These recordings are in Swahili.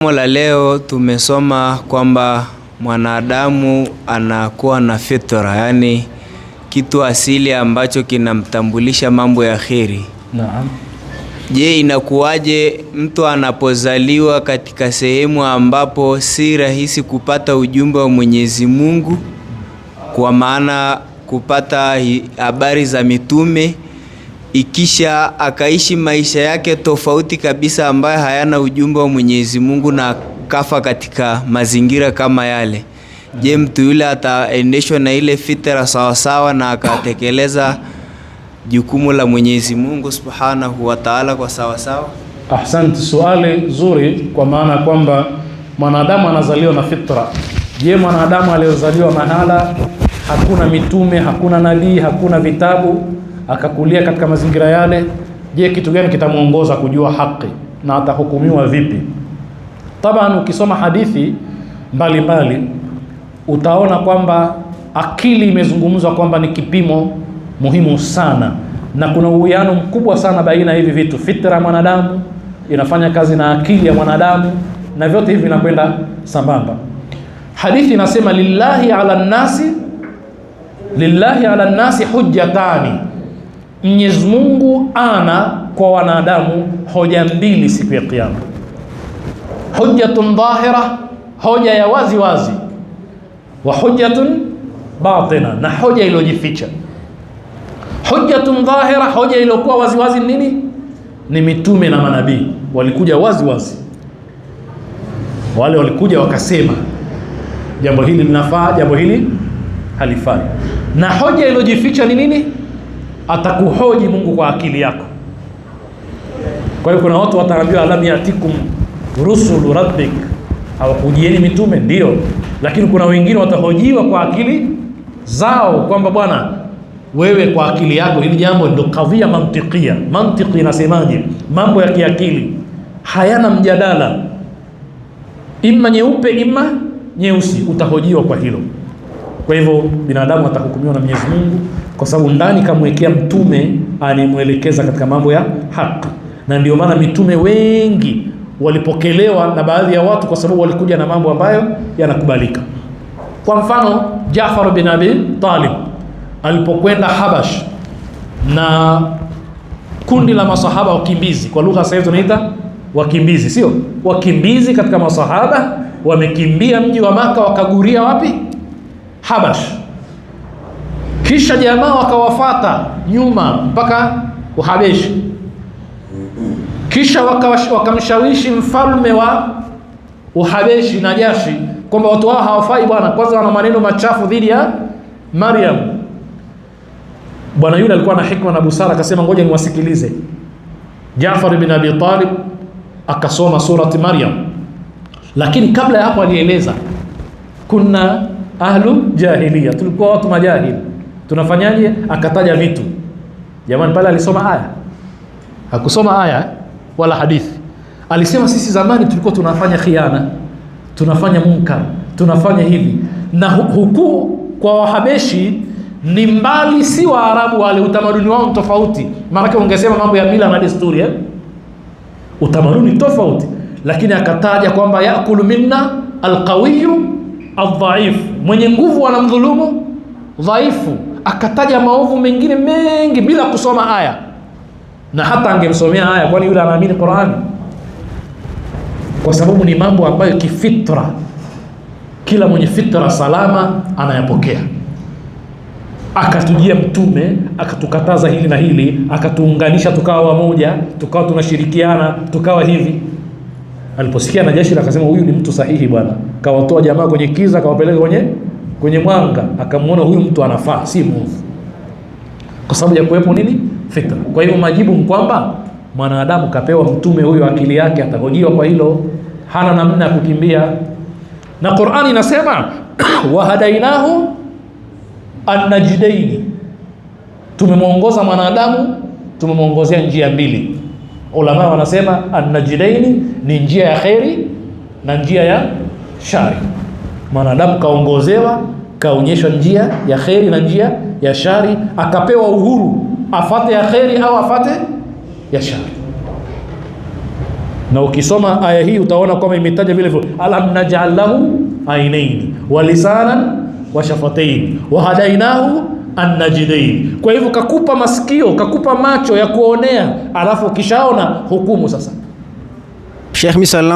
Somo la leo tumesoma kwamba mwanadamu anakuwa na fitra, yani kitu asili ambacho kinamtambulisha mambo ya kheri. Naam. Je, inakuwaje mtu anapozaliwa katika sehemu ambapo si rahisi kupata ujumbe wa Mwenyezi Mungu, kwa maana kupata habari za mitume, ikisha akaishi maisha yake tofauti kabisa ambayo hayana ujumbe wa Mwenyezi Mungu na kafa katika mazingira kama yale? Je, mtu yule ataendeshwa na ile fitra sawasawa na akatekeleza jukumu la Mwenyezi Mungu Subhanahu wa Ta'ala kwa sawasawa? Ahsanti, swali zuri, kwa maana kwamba mwanadamu anazaliwa na fitra. Je, mwanadamu aliyozaliwa mahala hakuna mitume, hakuna nabii, hakuna vitabu, akakulia katika mazingira yale, je, kitu gani kitamuongoza kujua haki na atahukumiwa vipi? Taban, ukisoma hadithi mbalimbali utaona kwamba akili imezungumzwa kwamba ni kipimo muhimu sana, na kuna uwiano mkubwa sana baina hivi vitu. Fitra ya mwanadamu inafanya kazi na akili ya mwanadamu, na vyote hivi vinakwenda sambamba. Hadithi inasema lillahi ala nasi hujjatani, Mwenyezi Mungu ana kwa wanadamu hoja mbili siku ya kiyama. Hujjatun dhahira, hoja ya wazi wazi, wa hujjatun batina, na hoja iliyojificha. Hujjatun dhahira, hoja iliyokuwa wazi wazi nini? Ni mitume na manabii, walikuja wazi wazi. Wale walikuja wakasema jambo hili linafaa, jambo hili halifai. Na hoja iliyojificha ni nini? Atakuhoji Mungu kwa akili yako. Kwa hiyo kuna watu wataambiwa alam yatikum rusulu rabbik, hawakujieni mitume? Ndio, lakini kuna wengine watahojiwa kwa akili zao kwamba bwana, wewe kwa akili yako hili jambo ndio kadhia mantikia. Mantiki inasemaje? Mambo ya kiakili hayana mjadala, ima nyeupe ima nyeusi, utahojiwa kwa hilo. Kwa hivyo binadamu atahukumiwa na Mwenyezi Mungu kwa sababu ndani kamwekea mtume animwelekeza katika mambo ya haki. Na ndio maana mitume wengi walipokelewa na baadhi ya watu kwa sababu walikuja na mambo ambayo yanakubalika. Kwa mfano, Jaafar bin Abi Talib alipokwenda Habash na kundi la masahaba wakimbizi, kwa lugha sasa tunaita wakimbizi, sio wakimbizi, katika masahaba wamekimbia mji wa Maka, wakaguria wapi? Habash. Kisha jamaa wakawafata nyuma mpaka Uhabeshi, kisha wakamshawishi mfalme wa Uhabeshi Najashi kwamba watu hao hawafai bwana, kwanza wana maneno machafu dhidi ya Maryam. Bwana yule alikuwa na hikma na busara, akasema ngoja niwasikilize. Jaafar bin Abi Talib akasoma surati Maryam, lakini kabla ya hapo alieleza kuna ahlu jahiliya, tulikuwa watu majahili, tunafanyaje? Akataja vitu. Jamani, pale alisoma aya? Hakusoma aya wala hadithi. Alisema sisi zamani tulikuwa tunafanya khiana, tunafanya munkar, tunafanya hivi. Na huku kwa Wahabeshi ni mbali, si Waarabu wale, utamaduni wao tofauti. Maana ungesema mambo ya mila na desturi, utamaduni tofauti. Lakini akataja kwamba yakulu minna alqawiyyu aldhaif, mwenye nguvu anamdhulumu dhaifu. Akataja maovu mengine mengi bila kusoma aya, na hata angemsomea aya, kwani yule anaamini Qur'ani? Kwa sababu ni mambo ambayo kifitra kila mwenye fitra salama anayapokea. Akatujia mtume akatukataza hili na hili, akatuunganisha tukawa wamoja, tukawa tunashirikiana, tukawa hivi. Aliposikia Najashi akasema huyu ni mtu sahihi bwana, kawatoa jamaa kwenye kiza, kawapeleka kwenye mwanga, akamuona huyu mtu anafaa, si mwovu, kwa sababu ya kuwepo nini? Fitra. Kwa hivyo majibu ni kwamba mwanadamu kapewa mtume huyo, akili yake atahojiwa kwa hilo, hana namna ya kukimbia. Na Qur'ani inasema wahadainahu an-najdaini, tumemwongoza mwanadamu, tumemwongozea njia mbili. Ulama wanasema an-najdaini ni njia ya kheri na njia ya shari. Mwanadamu kaongozewa, kaonyeshwa njia ya kheri na njia ya shari, akapewa uhuru afate ya kheri au afate ya shari. Na ukisoma aya hii utaona kwamba imetaja vile vile, alam naj'al lahu ainaini wa lisanan wa shafatayn wa hadainahu an-najdayn. Kwa hivyo kakupa masikio, kakupa macho ya kuonea, alafu ukishaona hukumu sasa. Sheikh, mimi swali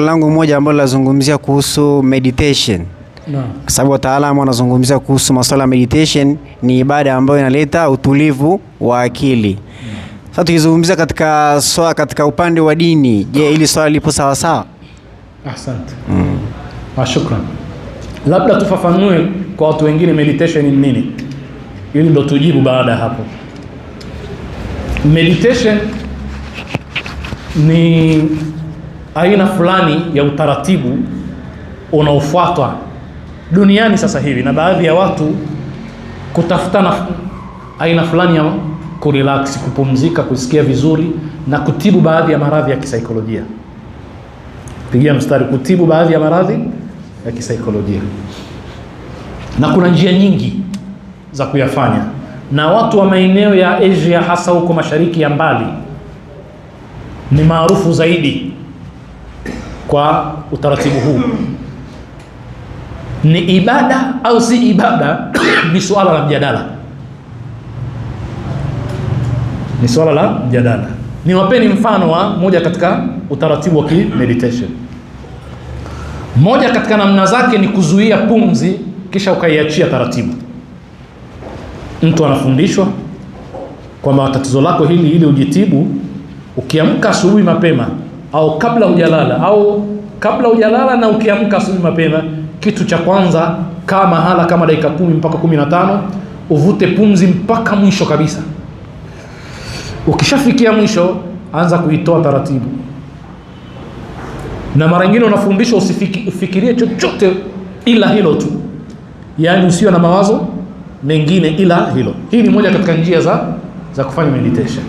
langu moja ambalo lazungumzia kuhusu meditation. Naam. Kwa sababu wataalamu wanazungumzia kuhusu masuala ya meditation, ni ibada ambayo inaleta utulivu wa akili. Sasa tukizungumzia katika upande wa dini, je, ili swali lipo sawa sawa? Asante. Shukran. Labda tufafanue kwa watu wengine meditation ni nini, ili ndo tujibu baada ya hapo. Meditation ni aina fulani ya utaratibu unaofuatwa duniani sasa hivi na baadhi ya watu kutafuta aina fulani ya kurelax, kupumzika, kusikia vizuri na kutibu baadhi ya maradhi ya kisaikolojia. Pigia mstari, kutibu baadhi ya maradhi ya kisaikolojia. Na kuna njia nyingi za kuyafanya, na watu wa maeneo ya Asia, hasa huko mashariki ya mbali, ni maarufu zaidi kwa utaratibu huu. Ni ibada au si ibada? Ni swala la mjadala, ni swala la mjadala. Niwapeni mfano wa moja katika utaratibu wa meditation. Moja katika namna zake ni kuzuia pumzi kisha ukaiachia taratibu. Mtu anafundishwa kwamba tatizo lako hili, ili ujitibu, ukiamka asubuhi mapema au kabla hujalala na ukiamka asubuhi mapema, kitu cha kwanza, kaa mahala kama dakika 10 mpaka 15, uvute pumzi mpaka mwisho kabisa. Ukishafikia mwisho, anza kuitoa taratibu. Na mara nyingine unafundishwa usifikirie chochote ila hilo tu, yaani usiwe na mawazo mengine ila hilo. Hii ni moja katika njia za kufanya meditation.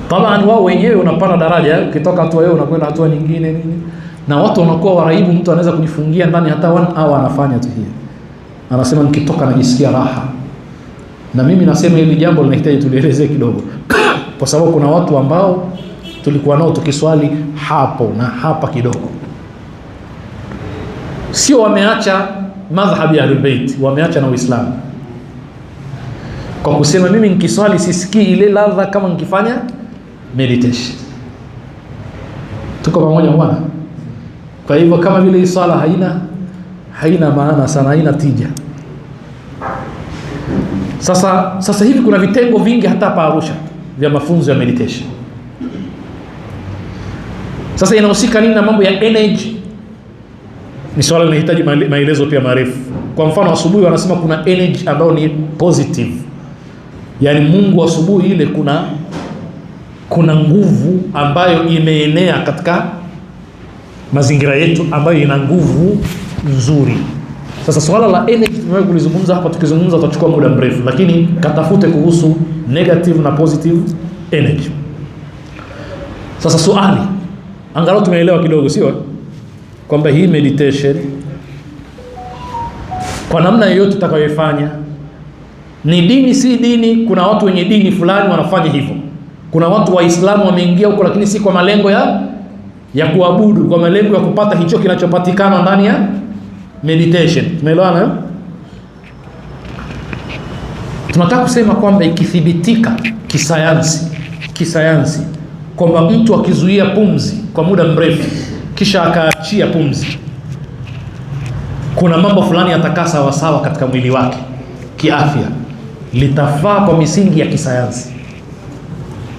Taban wao wenyewe unapanda daraja, ukitoka hatua hiyo unakwenda hatua nyingine nini, na watu wanakuwa waraibu. Mtu anaweza kujifungia ndani hata 1 hour anafanya tu hiyo, anasema nikitoka najisikia raha. Na mimi nasema hili jambo linahitaji tulielezee kidogo kwa sababu kuna watu ambao tulikuwa nao tukiswali hapo na hapa kidogo, sio wameacha madhhabi ya Ahlul Bait, wameacha na Uislamu, kwa kusema mimi nikiswali sisikii ile ladha kama nikifanya meditation. Tuko pamoja bwana? Kwa hivyo kama vile swala haina maana sana, haina tija. Sasa hivi kuna vitengo vingi hata hapa Arusha vya mafunzo ya meditation. Sasa inahusika nini na mambo ya energy? Ni swala linahitaji maelezo pia marefu. Kwa mfano, asubuhi wanasema kuna energy ambayo ni positive, yaani Mungu asubuhi ile kuna nguvu ambayo imeenea katika mazingira yetu ambayo ina nguvu nzuri. Sasa swala la energy tumewahi kulizungumza hapa, tukizungumza tutachukua muda mrefu, lakini katafute kuhusu negative na positive energy. Sasa swali, angalau tumeelewa kidogo, sio kwamba hii meditation kwa namna yoyote utakayofanya, ni dini si dini. Kuna watu wenye dini fulani wanafanya hivyo. Kuna watu Waislamu wameingia huko, lakini si kwa malengo ya kuabudu, kwa malengo ya kupata hicho kinachopatikana ndani ya meditation. Tumeelewana? Tunataka kusema kwamba ikithibitika kisayansi kwamba mtu akizuia pumzi kwa muda mrefu kisha akaachia pumzi, kuna mambo fulani yatakaa sawa sawa katika mwili wake kiafya, litafaa kwa misingi ya kisayansi.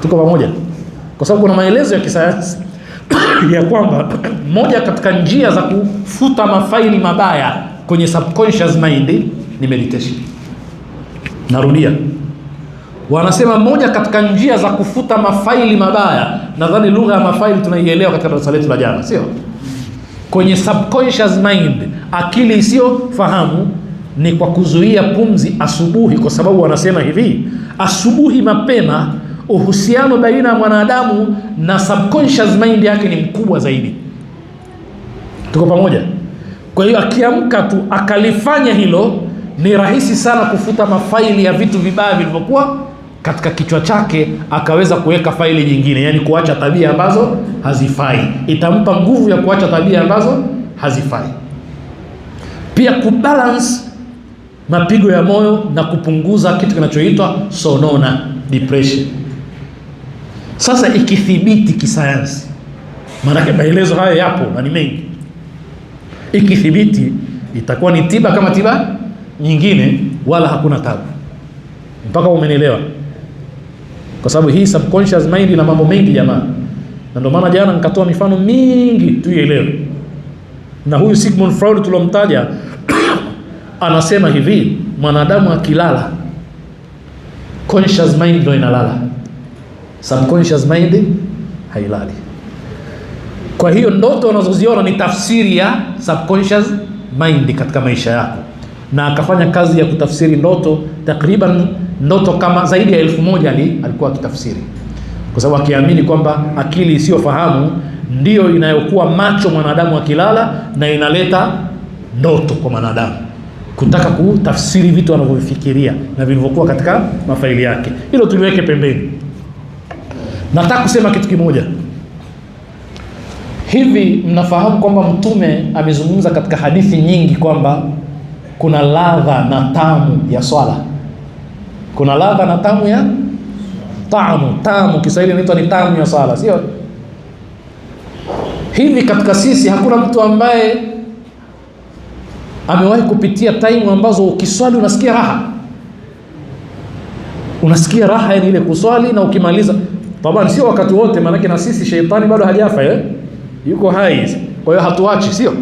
Tuko pamoja? Kwa sababu kuna maelezo ya kisayansi ya kwamba moja katika njia za kufuta mafaili mabaya kwenye subconscious mind ni meditation. Narudia, wanasema moja katika njia za kufuta mafaili mabaya, nadhani lugha ya mafaili tunaielewa katika darasa letu la jana, sio? Kwenye subconscious mind, akili isiyo fahamu, ni kwa kuzuia pumzi asubuhi. Kwa sababu wanasema hivi, asubuhi mapema uhusiano baina ya mwanadamu na subconscious mind yake ni mkubwa zaidi. Tuko pamoja? Kwa hiyo akiamka tu akalifanya hilo, ni rahisi sana kufuta mafaili ya vitu vibaya vilivyokuwa katika kichwa chake akaweza kuweka faili nyingine, yani kuacha tabia ambazo hazifai. Itampa nguvu ya kuacha tabia ambazo hazifai. Pia kubalance mapigo ya moyo na kupunguza kitu kinachoitwa sonona, depression. Sasa ikithibiti kisayansi, maana maelezo hayo yapo na ni mengi, ikithibiti itakuwa ni tiba kama tiba nyingine, wala hakuna tabu. Mpaka umenielewa? Kwa sababu hii subconscious mind ina mambo mengi jamaa, na ndio maana jana nikatoa mifano mingi tuielewe. Na huyu Sigmund Freud tulomtaja anasema hivi, mwanadamu akilala conscious mind ndio inalala, subconscious mind hailali. Kwa hiyo ndoto unazoziona ni tafsiri ya subconscious mind katika maisha yako. Na akafanya kazi ya kutafsiri ndoto, takriban ndoto kama zaidi ya 1000 alikuwa akitafsiri, kwa sababu akiamini kwamba akili isiyofahamu ndio inayokuwa macho mwanadamu akilala na inaleta ndoto kwa mwanadamu, kutaka kutafsiri vitu anavyofikiria na vilivyokuwa katika mafaili yake. Hilo tuliweke pembeni. Nataka kusema kitu kimoja. Hivi mnafahamu kwamba Mtume amezungumza katika hadithi nyingi kwamba kuna ladha na tamu ya swala? Kuna ladha na tamu ya tamu Kiswahili inaitwa ni tamu ya swala, sio? Hivi katika sisi hakuna mtu ambaye amewahi kupitia time ambazo ukiswali unasikia raha? Unasikia raha yani ile kuswali, na ukimaliza, taban sio wakati wote, maana na sisi sheitani bado hajafa, yuko hai, kwa hiyo hatuachi, sio?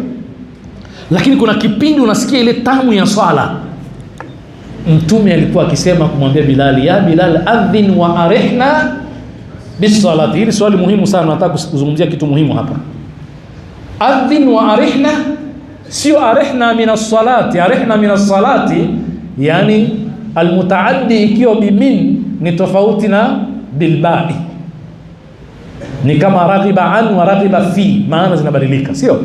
Lakini kuna kipindi unasikia ile tamu ya swala. Mtume alikuwa akisema kumwambia Bilal, ya Bilal adhin wa arihna bisalati. Hili swali muhimu sana, nataka kuzungumzia kitu muhimu hapa. Adhin wa arihna, sio arihna min as-salati. Arihna min as-salati yani almutaaddi ikiwa bimin ni tofauti na bilbai, ni kama raghiba an wa raghiba fi, maana zinabadilika, sio?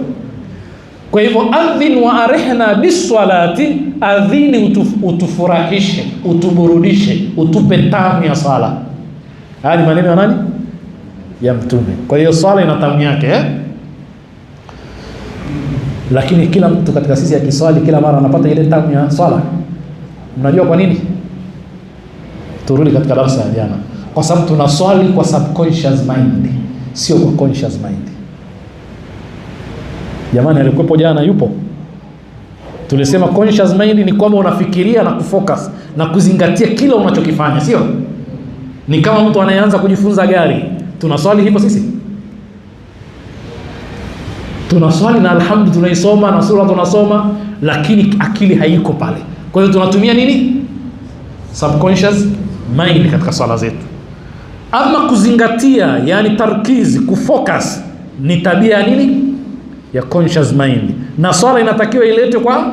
Kwa hivyo adhin wa arihna bisalati, adhini utufurahishe, utuburudishe, utupe tamu ya sala. Haya ni maneno ya nani? Ya Mtume. Kwa hiyo sala ina tamu yake, lakini kila mtu katika sisi akiswali kila mara anapata ile tamu ya sala. Mnajua kwa nini? Turudi katika darasa ya jana. Kwa sababu tunaswali kwa subconscious mind, sio kwa conscious mind. Jamani, alikuwepo jana? Yupo? Tulisema conscious mind ni kwamba unafikiria na kufocus na kuzingatia kila unachokifanya, sio? Ni kama mtu anayeanza kujifunza gari. Tunaswali hivyo sisi? Tunaswali na alhamdu tunaisoma na sura tunasoma, lakini akili haiko pale. Kwa hiyo tunatumia nini? Subconscious mind katika swala zetu. Ama kuzingatia, yani tarkizi, kufocus, ni tabia ya nini? Ya conscious mind. Na swala inatakiwa ilete kwa,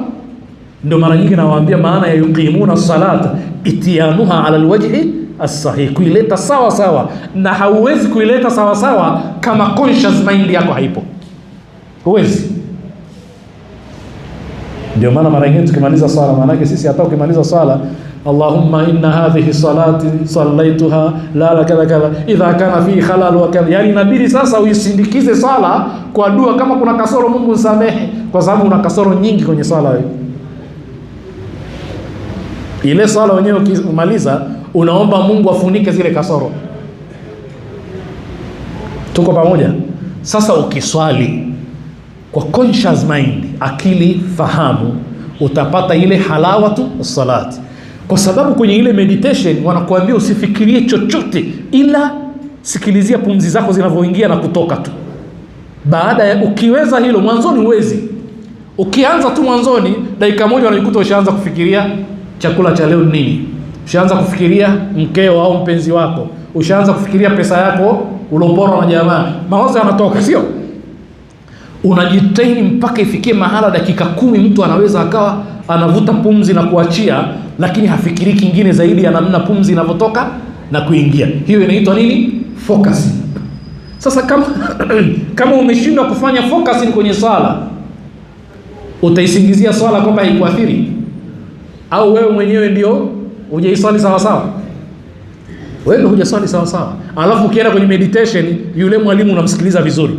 ndio mara nyingi nawaambia maana ya yuqimuna salata itiyanuha ala alwajhi as-sahih, kuileta sawa sawa, na hauwezi kuileta sawa sawa kama conscious mind yako haipo. Huwezi. Ndio maana mara nyingi tukimaliza swala, maana yake sisi hata ukimaliza swala, Allahumma inna hadhihi salati sallaituha la kadha kadha idha kana fi khalal wa kadha, yani inabidi sasa uisindikize sala kwa dua. Kama kuna kasoro, Mungu nisamehe, kwa sababu una kasoro nyingi kwenye sala wewe. Ile sala wenyewe ukimaliza unaomba Mungu afunike zile kasoro. Tuko pamoja? Sasa ukiswali kwa conscious mind, akili fahamu, utapata ile halawatu salati. Kwa sababu kwenye ile meditation wanakuambia usifikirie chochote, ila sikilizia pumzi zako zinavyoingia na kutoka tu. Baada ya ukiweza hilo, mwanzoni huwezi. Ukianza tu mwanzoni, dakika moja unajikuta ushaanza kufikiria chakula cha leo nini, ushaanza kufikiria mkeo au mpenzi wako, ushaanza kufikiria pesa yako uloporwa na jamaa, mawazo yanatoka, sio? Unajitahidi mpaka ifikie mahala dakika 10 mtu anaweza akawa anavuta pumzi na kuachia, lakini hafikiri kingine zaidi ya namna pumzi inavyotoka na kuingia. Hiyo inaitwa nini? Focus. Sasa kama umeshindwa kufanya focus kwenye swala, utaisingizia swala kwamba haikuathiri, au wewe mwenyewe ndio hujaiswali sawa sawa? wewe ndio hujaswali sawa sawa. Alafu ukienda kwenye meditation, yule mwalimu unamsikiliza vizuri,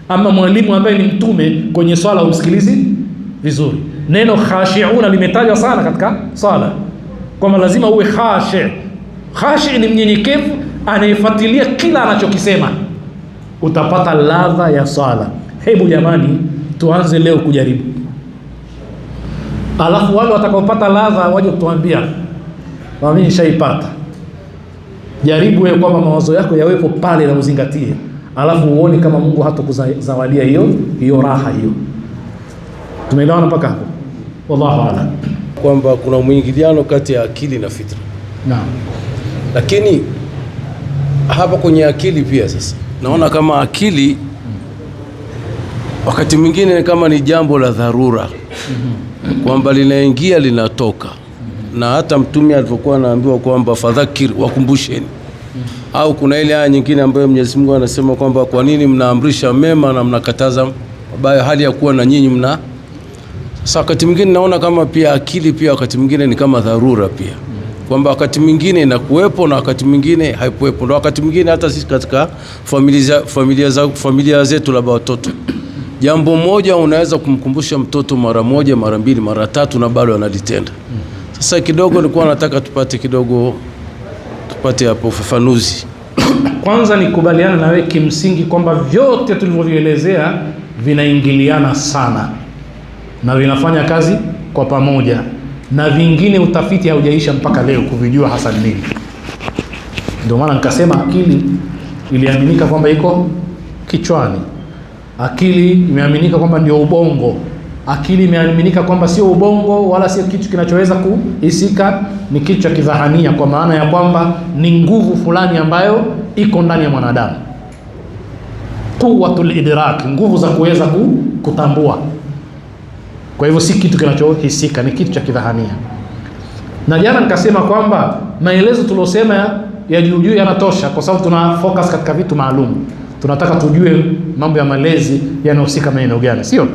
ama mwalimu ambaye ni mtume kwenye swala umsikilizi vizuri. Neno khashi'una limetajwa sana katika swala, kwamba lazima uwe khashi'. Khashi' ni mnyenyekevu anayefuatilia kila anachokisema, utapata ladha ya swala. Hebu jamani, tuanze leo kujaribu, alafu wale watakaopata ladha waje kutuambia mimi nishaipata. Jaribu wewe kwamba mawazo yako yawepo pale na uzingatie, alafu uone kama Mungu hatakuzawadia hiyo raha hiyo. Tumeelewana mpaka hapo? Wallahu a'lam. Kwamba kuna mwingiliano kati ya akili na fitra. Naam. Lakini hapa kwenye akili pia sasa naona kama akili wakati mwingine kama ni jambo la dharura, kwamba linaingia linatoka. Na hata Mtume alipokuwa anaambiwa kwamba fadhakir, wakumbusheni. Au kuna ile aya nyingine ambayo Mwenyezi Mungu anasema kwamba kwa nini mnaamrisha mema na mnakataza mabaya hali ya kuwa na nyinyi mna. Sasa wakati mwingine naona kama pia akili pia wakati mwingine ni kama dharura pia, kwamba wakati mwingine inakuwepo na wakati mwingine haipo. Na wakati mwingine hata sisi katika familia zetu labda watoto, jambo moja unaweza kumkumbusha mtoto mara moja, mara mbili, mara tatu na bado analitenda. Sasa kidogo nilikuwa nataka tupate hapo ufafanuzi. Kwanza nikubaliana na wewe kimsingi kwamba vyote tulivyovielezea vinaingiliana sana na vinafanya kazi kwa pamoja, na vingine utafiti haujaisha mpaka leo kuvijua hasa nini. Ndio maana nikasema akili iliaminika kwamba iko kichwani, akili imeaminika kwamba ndio ubongo, akili imeaminika kwamba sio ubongo wala sio kitu kinachoweza kuhisika, ni kitu cha kidhahania, kwa maana ya kwamba ni nguvu fulani ambayo iko ndani ya mwanadamu, quwwatul idrak, nguvu za kuweza kutambua. Kwa hivyo si kitu kinachohisika, ni kitu cha kidhahania. Na jana nikasema kwamba maelezo tulosema ya juu yanatosha, kwa sababu tuna focus katika vitu maalum. Tunataka tujue mambo ya malezi yanahusika maeneo gani, sio?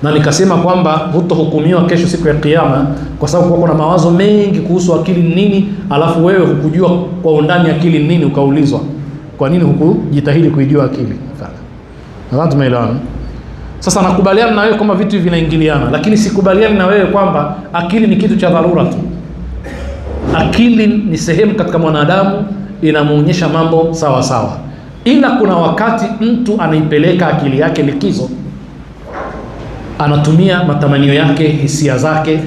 Na nikasema kwamba hutohukumiwa kesho siku ya Kiyama kwa sababu kuna mawazo mengi kuhusu akili ni nini, alafu wewe hukujua kwa undani akili ni nini, ukaulizwa kwa nini hukujitahidi kuijua akili. Nadhani tumeelewana. Sasa nakubaliana na wewe kwamba vitu hivi vinaingiliana, lakini sikubaliani na wewe kwamba akili ni kitu cha dharura tu. Akili ni sehemu katika mwanadamu, inamuonyesha mambo sawa sawa, ila kuna wakati mtu anaipeleka akili yake likizo, anatumia matamanio yake, hisia zake,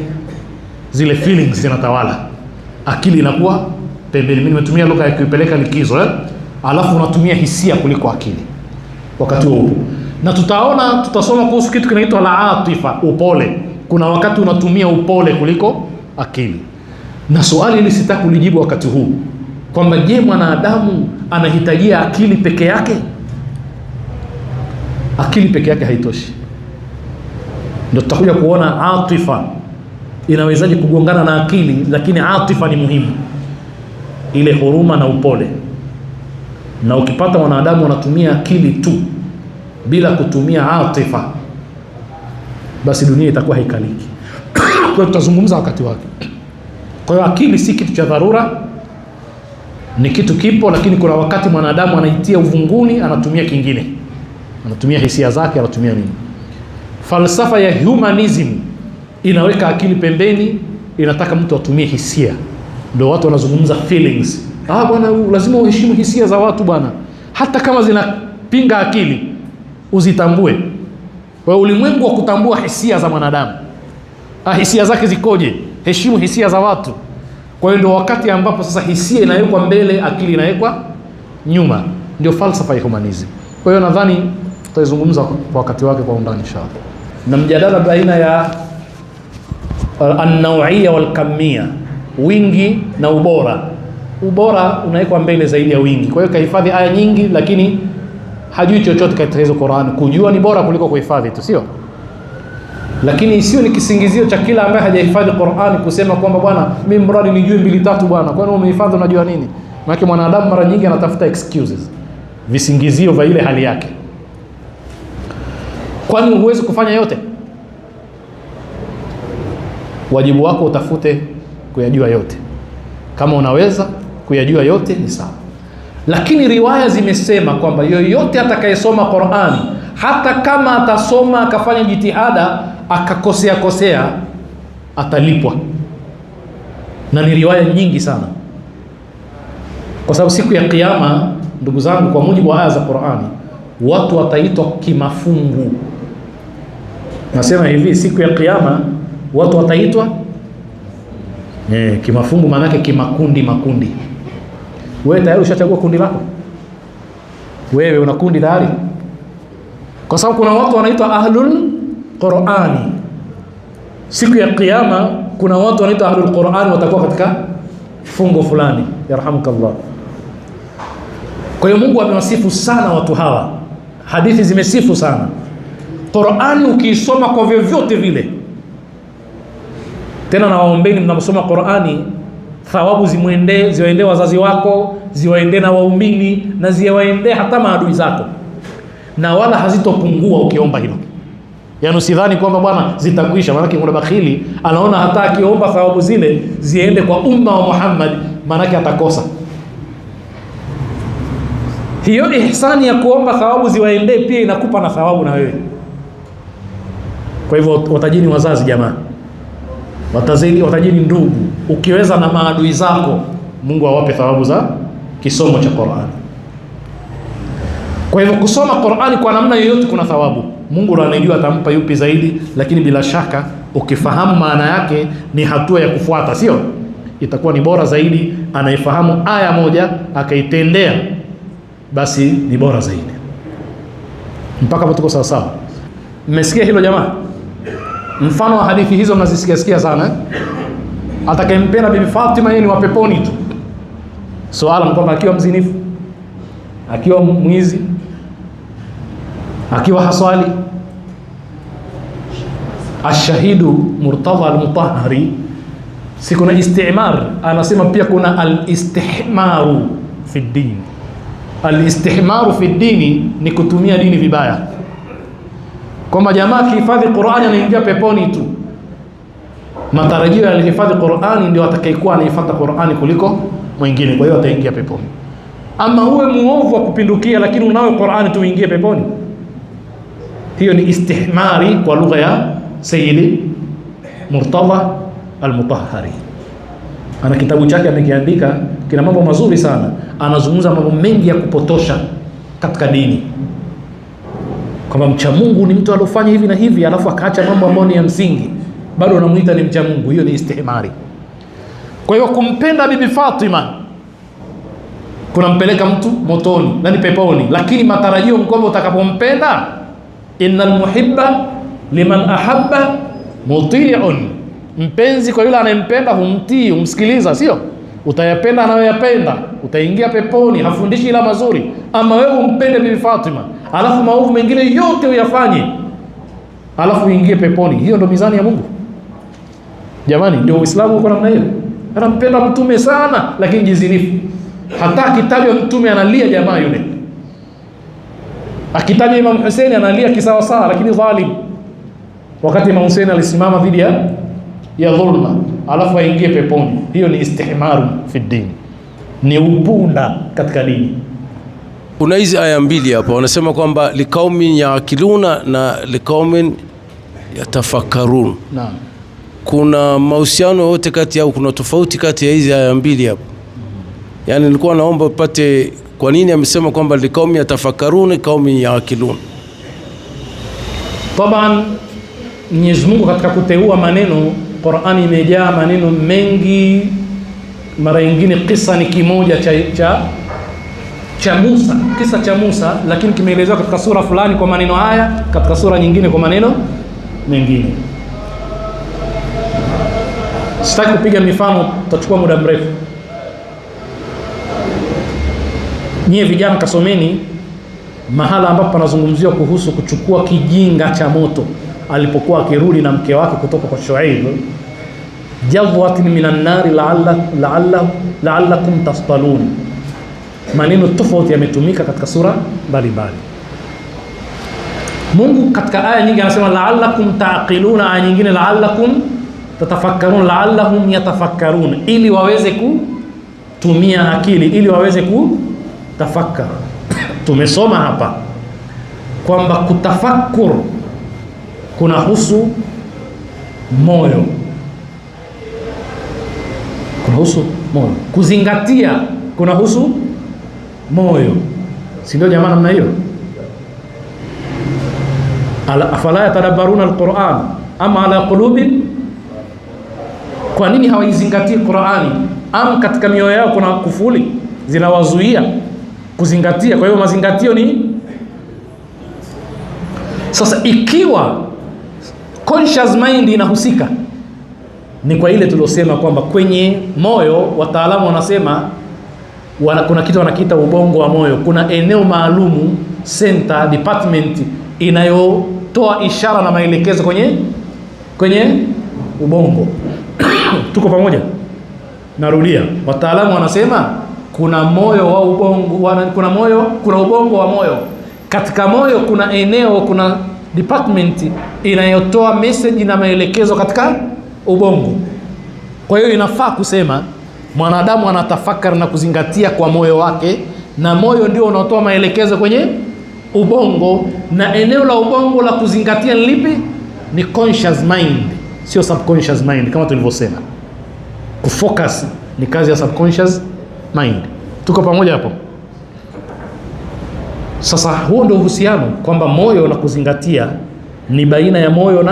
zile feelings zinatawala, akili inakuwa pembeni. Mimi nimetumia lugha ya kuipeleka likizo, alafu unatumia hisia kuliko akili wakati huo. Na tutasoma kuhusu kitu kinaitwa al-atifa, upole. Kuna wakati unatumia upole kuliko akili. Na swali hili sitaki kulijibu wakati huu, kwamba je, mwanadamu anahitajia akili peke yake? Akili peke yake haitoshi. Ndio tutakuja kuona atifa inawezaje kugongana na akili, lakini atifa ni muhimu, ile huruma na upole. Na ukipata mwanadamu anatumia akili tu bila kutumia atifa, basi dunia itakuwa haikaliki. Kwa hiyo tutazungumza wakati wake. Kwa hiyo akili si kitu cha dharura, ni kitu kipo, lakini kuna wakati mwanadamu anaitia uvunguni, anatumia kingine, anatumia hisia zake, anatumia nini. Falsafa ya humanism inaweka akili pembeni, inataka mtu atumie hisia. Ndio watu wanazungumza feelings. Bwana, lazima uheshimu hisia za watu bwana, hata kama zinapinga akili uzitambue. Kwa ulimwengu wa kutambua hisia za mwanadamu, hisia zake zikoje, heshimu hisia za watu. Kwa hiyo ndio wakati ambapo sasa hisia inawekwa mbele, akili inawekwa nyuma. Ndio falsafa ya humanism. Kwa hiyo nadhani tutazungumza kwa wakati wake kwa undani inshallah. Na mjadala baina ya an-naw'iyya wal-kamiyya, wingi na ubora. Ubora unawekwa mbele zaidi ya wingi. Kwa hiyo kahifadhi aya nyingi, lakini hajui chochote katika hizo Qur'an. Kujua ni bora kuliko kuhifadhi tu, sio? Lakini sio ni kisingizio cha kila ambaye hajahifadhi Qur'an kusema kwamba bwana, mimi mradi nijue 2-3 bwana. Kwani umehifadhi unajua nini? Maana mwanadamu mara nyingi anatafuta excuses, visingizio vya ile hali yake. Kwani huwezi kufanya yote? Wajibu wako utafute kuyajua yote. Kama unaweza, kuyajua yote ni sawa. Lakini riwaya zimesema kwamba yoyote atakayesoma Qur'ani, hata kama atasoma akafanya jitihada akakosea atalipwa, na ni riwaya nyingi sana, kwa sababu siku ya Kiyama, ndugu zangu, kwa mujibu wa aya za Qur'ani, watu wataitwa kimafungu. Nasema hivi, siku ya Kiyama watu wataitwa kimafungu, maana yake makundi. Wewe tayari ushachagua kundi lako? Wewe una kundi tayari? Kwa sababu kuna watu wanaitwa ahlul Qur'ani. Siku ya Kiyama kuna watu wanaitwa ahlul Qur'ani, watakuwa katika fungo fulani. Yarhamukallah. Kwa hiyo Mungu amewasifu sana watu hawa, hadithi zimesifu sana. Qur'ani ukiisoma kwa vyovyote vile, tena na waombeni mnaposoma Qur'ani, thawabu ziwaendee wazazi wako, ziwaendee na waumini, na ziwaendee hata maadui zako, na wala hazitopungua ukiomba hilo. Yaani usidhani kwamba bwana zitakwisha, maana kuna bakhili anaona hata akiomba thawabu zile ziende kwa umma wa Muhammad, maana atakosa. Hiyo ihsani ya kuomba thawabu ziwaendee pia inakupa na thawabu na wewe. Kwa hivyo watajini wazazi jamaa, watajini ndugu, ukiweza na maadui zako, Mungu awape thawabu za kisomo cha Qur'ani. Kwa hivyo kusoma Qur'ani kwa namna yoyote kuna thawabu. Mungu ndiye anajua atampa yupi zaidi, lakini bila shaka ukifahamu maana yake ni hatua ya kufuata, sio? Itakuwa ni bora zaidi anayefahamu aya moja akaitendea, basi ni bora zaidi. Mpaka hapo tuko sawa sawa? Mmesikia hilo jamaa? Mfano wa hadithi hizo mnazisikia sana. Atakayempenda Bibi Fatima yeye ni wa peponi tu. Swala ni kwamba akiwa mzinifu, akiwa mwizi, akiwa haswali. Ashahidu Murtadha al-Mutahhari, si kuna istimar, anasema pia kuna al-istihmaru fi din. Al-istihmaru fi dini ni kutumia dini vibaya, kwamba jamaa kihifadhi Qur'ani anaingia peponi tu. Matarajio ya alihifadhi Qur'ani ndio atakayekuwa anaifata Qur'ani kuliko mwingine, kwa hiyo ataingia peponi. Ama uwe muovu wa kupindukia lakini unawe Qur'ani tu uingie peponi, hiyo ni istihmari kwa lugha ya Sayyidi Murtadha al-Mutahhari. Ana kitabu chake amekiandika, kina mambo mazuri sana, anazungumza mambo mengi ya kupotosha katika dini, kwamba mcha Mungu ni mtu alofanya hivi na hivi alafu akaacha mambo ambayo ni ya msingi, bado anamuita ni mcha Mungu. Hiyo ni istihmari. Kwa hiyo kumpenda Bibi Fatima kunampeleka mtu motoni na ni peponi, lakini matarajio kwamba utakapompenda, innal muhibba liman ahabba muti'un, mpenzi kwa yule anayempenda humtii, humsikiliza, sio? Utayapenda anayoyapenda, utaingia peponi, hafundishi ila mazuri. Ama wewe umpende Bibi Fatima alafu maovu mengine yote uyafanye alafu uingie peponi, hiyo ndo mizani ya Mungu? Jamani, ndio Uislamu uko namna hiyo? Anampenda mtume sana lakini jizinifu. Hata akitajwa mtume analia jamaa yule, akitajwa Imam Hussein analia kisawa sawa, lakini dhalim. Wakati Imam Hussein alisimama dhidi ya dhulma, alafu aingie peponi, hiyo ni istihmaru fi dini, ni upunda katika dini. Kuna hizi aya mbili hapa wanasema kwamba liqaumin yaakiluna na liqaumin yatafakkarun. Naam. Kuna mahusiano yote kati yao, kuna tofauti kati ya hizi aya mbili hapa? Yani nilikuwa naomba upate kwa nini amesema kwamba liqaumin yatafakkarun qaumin yaakilun. Taban Mwenyezi Mungu katika kuteua maneno, Qur'ani imejaa maneno mengi. Mara nyingine kisa ni kimoja cha Musa, kisa cha Musa, lakini kimeelezewa katika sura fulani kwa maneno haya, katika sura nyingine kwa maneno mengine. Sitaki kupiga mifano, tutachukua muda mrefu. Nyie vijana kasomeni mahala ambapo panazungumziwa kuhusu kuchukua kijinga cha moto alipokuwa akirudi na mke wake kutoka kwa Shuaib. Jadwatin minan nari la'allakum tastalun. Maneno tofauti yametumika katika sura mbalimbali. Mungu katika aya nyingi anasema la'allakum ta'qiluna, aya nyingine la'allakum tatafakkarun, la'allahum yatafakkarun, ili waweze tumia akili ili waweze kutafakar. Tumesoma hapa kwamba kutafakur kuna husu moyo, kuna husu moyo. Kuzingatia kuna husu moyo, si ndio jamaa namna hiyo? Afala yatadabbaruna alquran ama ala qulubin, kwa nini hawaizingatii Qurani? Am katika mioyo yao kuna kufuli zinawazuia kuzingatia? Kwa hiyo mazingatio ni sasa, ikiwa conscious mind inahusika, ni kwa ile tuliosema kwamba kwenye moyo, wataalamu wanasema kuna kitu wanakiita ubongo wa moyo. Kuna eneo maalumu, center department, inayotoa ishara na maelekezo kwenye ubongo. Tuko pamoja? Narudia, wataalamu wanasema kuna moyo wa ubongo, kuna ubongo wa moyo. Katika moyo kuna eneo, kuna department inayotoa message na maelekezo katika ubongo. Kwa hiyo inafaa kusema mwanadamu anatafakari na kuzingatia kwa moyo wake, na moyo ndio unaotoa maelekezo kwenye ubongo, na eneo la ubongo la kuzingatia ni lipi? Ni conscious mind, sio subconscious mind. Kama tulivyosema, kufocus ni kazi ya subconscious mind. Tuko pamoja hapo? Sasa huo ndio uhusiano, kwamba moyo na kuzingatia ni baina ya moyo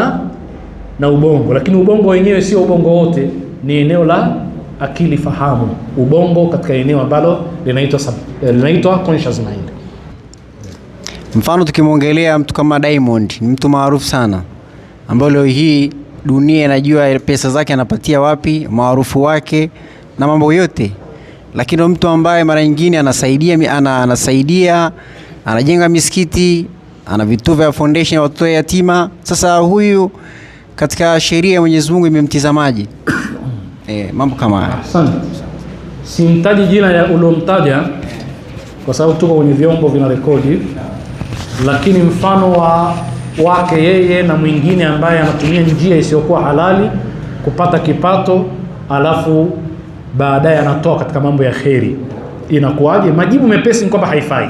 na ubongo, lakini ubongo wenyewe sio ubongo wote, ni eneo la akili fahamu. Ubongo katika eneo ambalo linaitwa conscious mind. Mfano tukimwongelea mtu kama Diamond, ni mtu maarufu sana ambaye leo hii dunia inajua pesa zake anapatia wapi, maarufu wake na mambo yote, lakini mtu ambaye mara nyingine anasaidia anajenga misikiti, ana vituo vya foundation watoto yatima. Sasa huyu katika sheria ya Mwenyezi Mungu imemtizamaje? Mambo kama haya. Asante. Simtaji jina ya ulomtaja kwa sababu tuko kwenye vyombo vina rekodi, lakini mfano wake yeye na mwingine ambaye anatumia njia isiyokuwa halali kupata kipato, alafu baadaye anatoa katika mambo ya kheri, inakuwaje? Majibu mepesi ni kwamba haifai.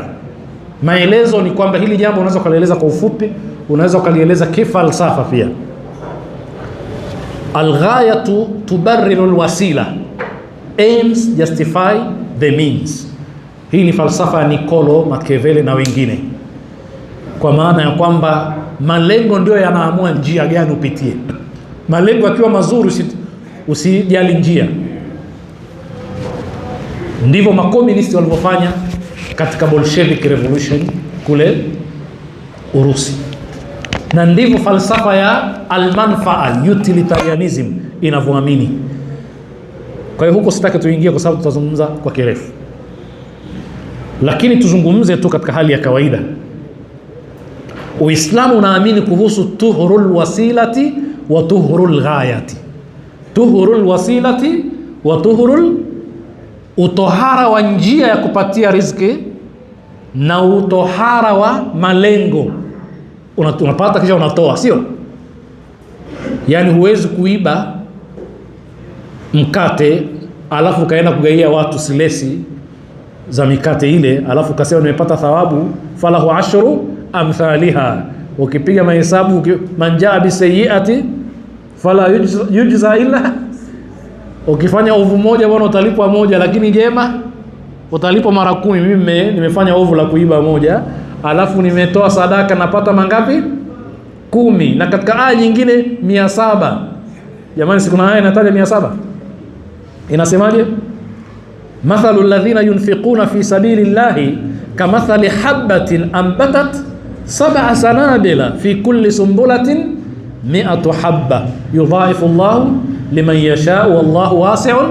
Maelezo ni kwamba hili jambo unaweza kulieleza kwa ufupi, unaweza kulieleza kifalsafa pia. Alghayatu tubarriru alwasila, aims justify the means. Hii ni falsafa ya Niccolo Machiavelli na wengine, kwa maana ya kwamba malengo ndio yanaamua njia gani upitie. Malengo yakiwa mazuri, usijali njia. Ndivyo makomunisti walivyofanya katika Bolshevik revolution kule Urusi, na ndivyo falsafa ya almanfaa utilitarianism inavyoamini. Kwa hiyo huko sitaki tuingie kwa sababu tutazungumza kwa kirefu, lakini tuzungumze tu katika hali ya kawaida. Uislamu unaamini kuhusu tuhurul wasilati wa tuhurul ghayati. Tuhurul wasilati wa tuhurul, utohara wa njia ya kupatia riziki na utohara wa malengo. Unapata kisha unatoa, sio? Yani huwezi kuiba mkate alafu kaenda kugaia watu silesi za mikate ile, alafu kasema nimepata thawabu, falahu ashru amthaliha. Ukipiga mahesabu, manjaa bisayiati fala yujza illa, ukifanya ovu moja bwana utalipwa moja, lakini jema utalipwa mara 10. Mimi nimefanya ovu la kuiba moja, alafu nimetoa sadaka, napata mangapi? 10. Na katika aya nyingine 700. Jamani, siku na aya inataja 700. Inasemaje? Mathalu alladhina yunfiquna fi sabilillahi kamathali habatin ambatat 7 sanabila fi kulli sumbulatin 100 habba yudhaifu Allahu liman yasha wallahu wasi'un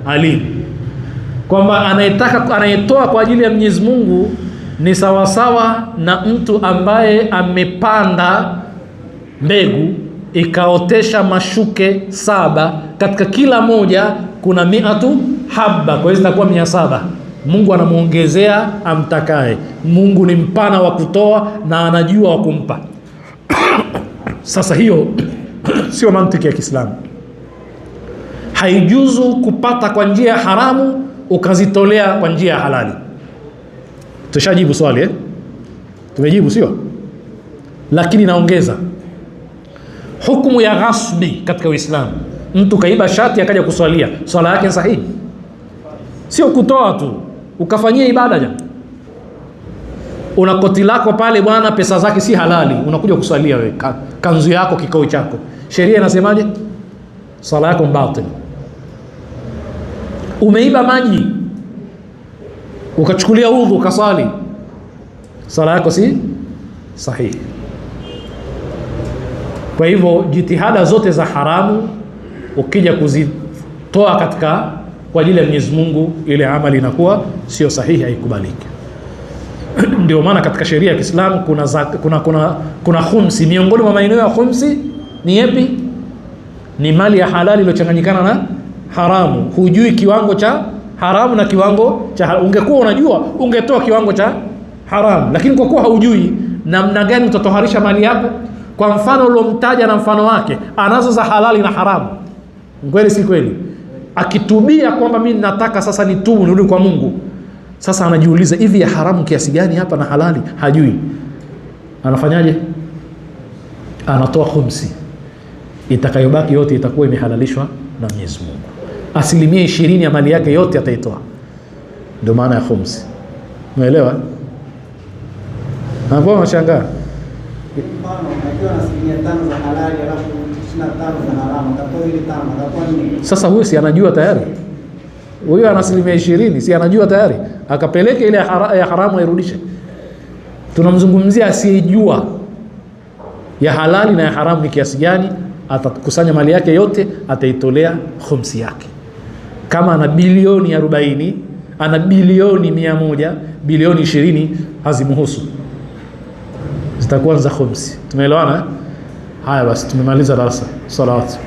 alim. Kwamba anayetoa kwa ajili ya Mwenyezi Mungu ni sawasawa na mtu ambaye amepanda mbegu ikaotesha mashuke 7, katika kila moja kuna 100 habba, kwa hiyo zitakuwa 700. Mungu anamuongezea amtakaye. Mungu ni mpana wa kutoa na anajua wa kumpa. Sasa hiyo sio mantiki ya Kiislamu. Haijuzu kupata kwa njia haramu ukazitolea kwa njia ya halali. Tushajibu swali Tumejibu sio? Lakini naongeza hukumu ya ghasbi katika Uislamu. Mtu kaiba shati akaja kuswalia, swala yake sahihi? Sio kutoa tu ukafanyia ibada jana. Una koti lako pale bwana, pesa zake si halali, unakuja kuswalia wewe, kanzu yako, kikao chako, sheria inasemaje? Swala yako mbatil. Umeiba maji ukachukulia udhu ukaswali, swala yako si sahihi. Kwa hivyo jitihada zote za haramu ukija kuzitoa kwa ajili ya Mwenyezi Mungu, ile amali inakuwa sio sahihi, haikubaliki. Ndio maana katika sheria ya Kiislamu kuna khumsi. Miongoni mwa maeneo ya khumsi ni yapi? Ni mali ya halali iliyochanganyikana na haramu. Hujui kiwango cha haramu na kiwango cha halali. Ungekuwa unajua ungetoa kiwango cha haramu, lakini kwa kuwa haujui namna gani utatoharisha mali yako, kwa mfano uliomtaja na mfano wake, anazo za halali na haramu. Kweli si kweli? Akitubia kwamba mimi nataka sasa nitubu nirudi kwa Mungu, sasa anajiuliza hivi ya haramu kiasi gani hapa na halali hajui, anafanyaje? Anatoa khumsi, itakayobaki yote itakuwa imehalalishwa na Mwenyezi Mungu. 20% ya mali yake yote ataitoa. Ndio maana ya khumsi. Umeelewa? Hapo unashangaa. Sasa huyo si anajua tayari? Huyo ana 20%, si anajua tayari? Akapeleke ile ya haramu airudishe. Tunamzungumzia asiyejua ya halali na ya haramu ni kiasi gani, atakusanya mali yake yote, ataitolea khumsi yake. Kama ana bilioni 40, ana bilioni 100, bilioni 20 hazimuhusu, zitakuwa za khumsi. Tumeelewana? Haya basi, tumemaliza darasa. Salawatu.